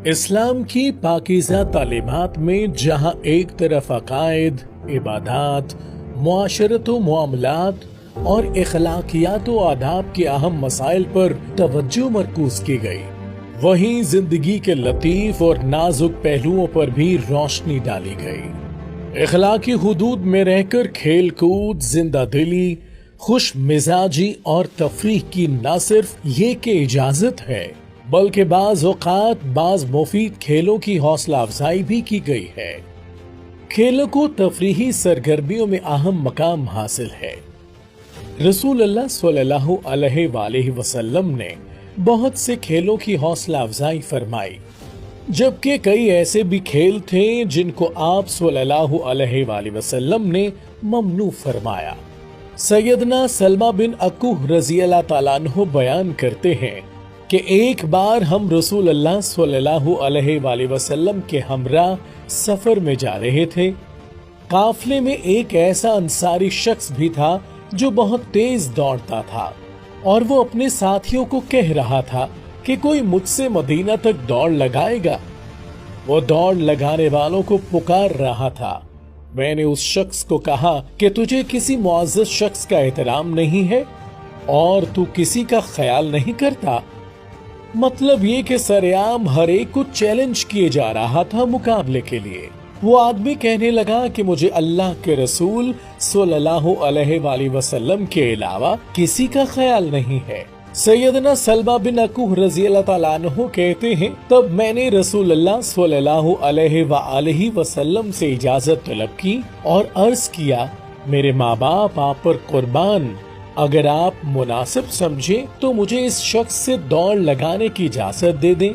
اسلام کی پاکیزہ تعلیمات میں جہاں ایک طرف عقائد، عبادات، معاشرت و معاملات اور اخلاقیات و آداب کے اہم مسائل پر توجہ مرکوز کی گئی، وہیں زندگی کے لطیف اور نازک پہلوؤں پر بھی روشنی ڈالی گئی۔ اخلاقی حدود میں رہ کر کھیل کود، زندہ دلی، خوش مزاجی اور تفریح کی نہ صرف یہ کہ اجازت ہے بلکہ بعض اوقات بعض مفید کھیلوں کی حوصلہ افزائی بھی کی گئی ہے۔ کھیلوں کو تفریحی سرگرمیوں میں اہم مقام حاصل ہے۔ رسول اللہ صلی اللہ علیہ وآلہ وسلم نے بہت سے کھیلوں کی حوصلہ افزائی فرمائی، جبکہ کئی ایسے بھی کھیل تھے جن کو آپ صلی اللہ علیہ وآلہ وسلم نے ممنوع فرمایا۔ سیدنا سلمہ بن اکوہ رضی اللہ تعالیٰ عنہ بیان کرتے ہیں کہ ایک بار ہم رسول اللہ صلی اللہ علیہ وآلہ وسلم کے ہمراہ سفر میں جا رہے تھے۔ قافلے میں ایک ایسا انصاری شخص بھی تھا جو بہت تیز دوڑتا تھا، اور وہ اپنے ساتھیوں کو کہہ رہا تھا کہ کوئی مجھ سے مدینہ تک دوڑ لگائے گا۔ وہ دوڑ لگانے والوں کو پکار رہا تھا۔ میں نے اس شخص کو کہا کہ تجھے کسی معزز شخص کا احترام نہیں ہے اور تو کسی کا خیال نہیں کرتا؟ مطلب یہ کہ سرعام ہر ایک کو چیلنج کیے جا رہا تھا مقابلے کے لیے۔ وہ آدمی کہنے لگا کہ مجھے اللہ کے رسول صلی اللہ علیہ وآلہ وسلم کے علاوہ کسی کا خیال نہیں ہے۔ سیدنا سلمہ بن اکوہ رضی اللہ تعالیٰ عنہ کہتے ہیں، تب میں نے رسول اللہ صلی اللہ علیہ وآلہ وسلم سے اجازت طلب کی اور عرض کیا، میرے ماں باپ آپ پر قربان، اگر آپ مناسب سمجھیں تو مجھے اس شخص سے دوڑ لگانے کی اجازت دے دیں۔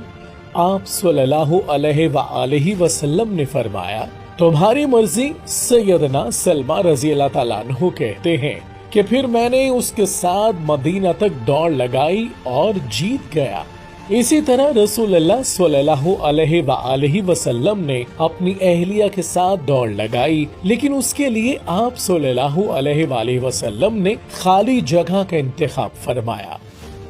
آپ صلی اللہ علیہ وآلہ وسلم نے فرمایا، تمہاری مرضی۔ سیدنا سلمہ رضی اللہ تعالیٰ عنہ کہتے ہیں کہ پھر میں نے اس کے ساتھ مدینہ تک دوڑ لگائی اور جیت گیا۔ اسی طرح رسول اللہ صلی اللہ علیہ وآلہ وسلم نے اپنی اہلیہ کے ساتھ دوڑ لگائی، لیکن اس کے لیے آپ صلی اللہ علیہ وآلہ وسلم نے خالی جگہ کا انتخاب فرمایا،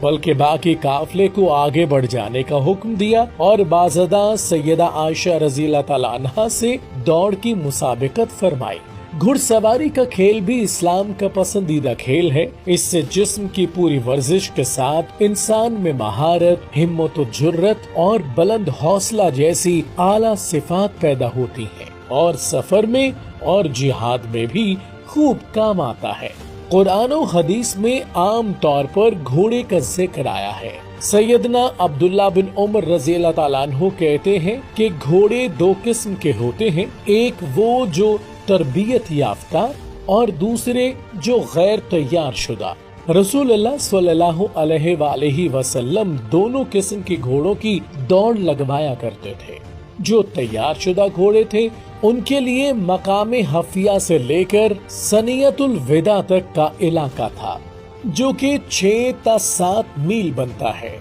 بلکہ باقی قافلے کو آگے بڑھ جانے کا حکم دیا اور باضابطہ سیدہ عائشہ رضی اللہ تعالیٰ عنہا سے دوڑ کی مسابقت فرمائی۔ گھڑ سواری کا کھیل بھی اسلام کا پسندیدہ کھیل ہے۔ اس سے جسم کی پوری ورزش کے ساتھ انسان میں مہارت، ہمت و جرت اور بلند حوصلہ جیسی اعلیٰ صفات پیدا ہوتی ہیں، اور سفر میں اور جہاد میں بھی خوب کام آتا ہے۔ قرآن و حدیث میں عام طور پر گھوڑے کا ذکر آیا ہے۔ سیدنا عبداللہ بن عمر رضی اللہ تعالیٰ عنہ کہتے ہیں کہ گھوڑے دو قسم کے ہوتے ہیں، ایک وہ جو تربیت یافتہ اور دوسرے جو غیر تیار شدہ۔ رسول اللہ صلی اللہ علیہ وآلہ وسلم دونوں قسم کے گھوڑوں کی دوڑ لگوایا کرتے تھے۔ جو تیار شدہ گھوڑے تھے ان کے لیے مقام حفیہ سے لے کر ثنیۃ الوداع تک کا علاقہ تھا، جو کہ 6 تا 7 میل بنتا ہے،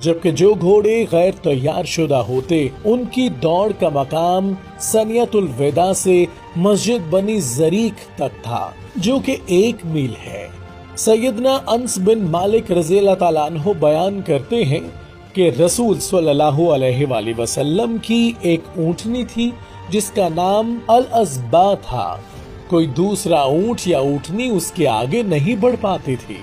جبکہ جو گھوڑے غیر تیار شدہ ہوتے ان کی دوڑ کا مقام ثنیۃ الوداع سے مسجد بنی زریق تک تھا، جو کہ 1 میل ہے۔ سیدنا انس بن مالک رضی اللہ تعالیٰ عنہ بیان کرتے ہیں کہ رسول صلی اللہ علیہ وآلہ وسلم کی ایک اونٹنی تھی جس کا نام الازبا تھا۔ کوئی دوسرا اونٹ یا اونٹنی اس کے آگے نہیں بڑھ پاتی تھی۔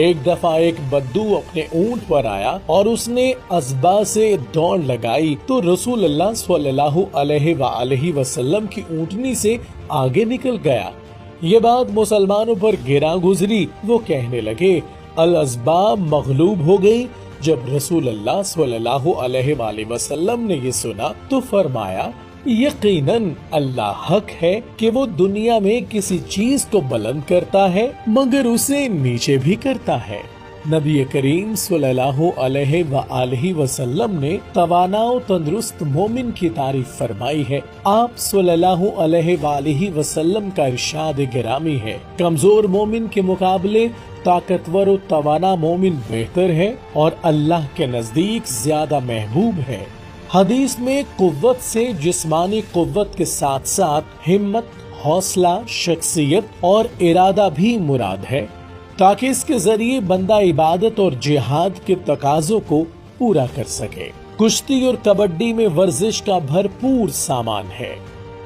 ایک دفعہ ایک بدو اپنے اونٹ پر آیا اور اس نے ازبا سے دوڑ لگائی تو رسول اللہ صلی اللہ علیہ وآلہ وسلم کی اونٹنی سے آگے نکل گیا۔ یہ بات مسلمانوں پر گراں گزری۔ وہ کہنے لگے، الازبا مغلوب ہو گئی۔ جب رسول اللہ صلی اللہ علیہ وآلہ وسلم نے یہ سنا تو فرمایا، یقیناً اللہ حق ہے کہ وہ دنیا میں کسی چیز کو بلند کرتا ہے مگر اسے نیچے بھی کرتا ہے۔ نبی کریم صلی اللہ علیہ وآلہ وسلم نے توانا و تندرست مومن کی تعریف فرمائی ہے۔ آپ صلی اللہ علیہ وآلہ وسلم کا ارشاد گرامی ہے، کمزور مومن کے مقابلے طاقتور و توانا مومن بہتر ہے اور اللہ کے نزدیک زیادہ محبوب ہے۔ حدیث میں قوت سے جسمانی قوت کے ساتھ ساتھ ہمت، حوصلہ، شخصیت اور ارادہ بھی مراد ہے، تاکہ اس کے ذریعے بندہ عبادت اور جہاد کے تقاضوں کو پورا کر سکے۔ کشتی اور کبڈی میں ورزش کا بھرپور سامان ہے۔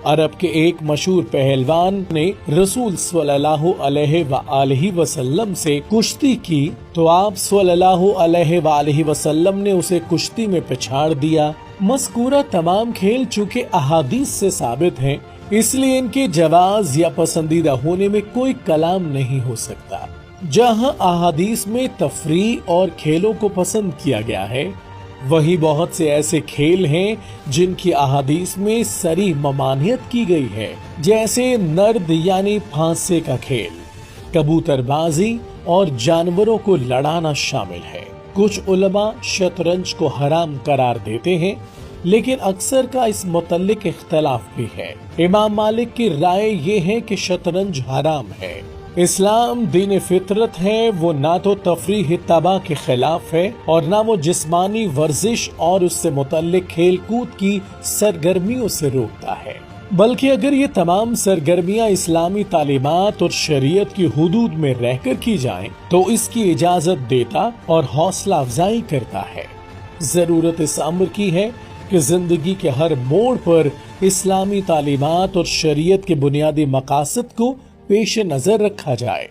عرب کے ایک مشہور پہلوان نے رسول صلی اللہ علیہ وآلہ وسلم سے کشتی کی تو آپ صلی اللہ علیہ وآلہ وسلم نے اسے کشتی میں پچھاڑ دیا۔ مذکورہ تمام کھیل چونکہ احادیث سے ثابت ہیں، اس لیے ان کے جواز یا پسندیدہ ہونے میں کوئی کلام نہیں ہو سکتا۔ جہاں احادیث میں تفریح اور کھیلوں کو پسند کیا گیا ہے، وہی بہت سے ایسے کھیل ہیں جن کی احادیث میں صریح ممانعت کی گئی ہے، جیسے نرد یعنی پھانسے کا کھیل، کبوتر بازی اور جانوروں کو لڑانا شامل ہے۔ کچھ علماء شطرنج کو حرام قرار دیتے ہیں، لیکن اکثر کا اس متعلق اختلاف بھی ہے۔ امام مالک کی رائے یہ ہے کہ شطرنج حرام ہے۔ اسلام دین فطرت ہے، وہ نہ تو تفریح تباہ کے خلاف ہے اور نہ وہ جسمانی ورزش اور اس سے متعلق کھیل کود کی سرگرمیوں سے روکتا ہے، بلکہ اگر یہ تمام سرگرمیاں اسلامی تعلیمات اور شریعت کی حدود میں رہ کر کی جائیں تو اس کی اجازت دیتا اور حوصلہ افزائی کرتا ہے۔ ضرورت اس امر کی ہے کہ زندگی کے ہر موڑ پر اسلامی تعلیمات اور شریعت کے بنیادی مقاصد کو پیش نظر رکھا جائے۔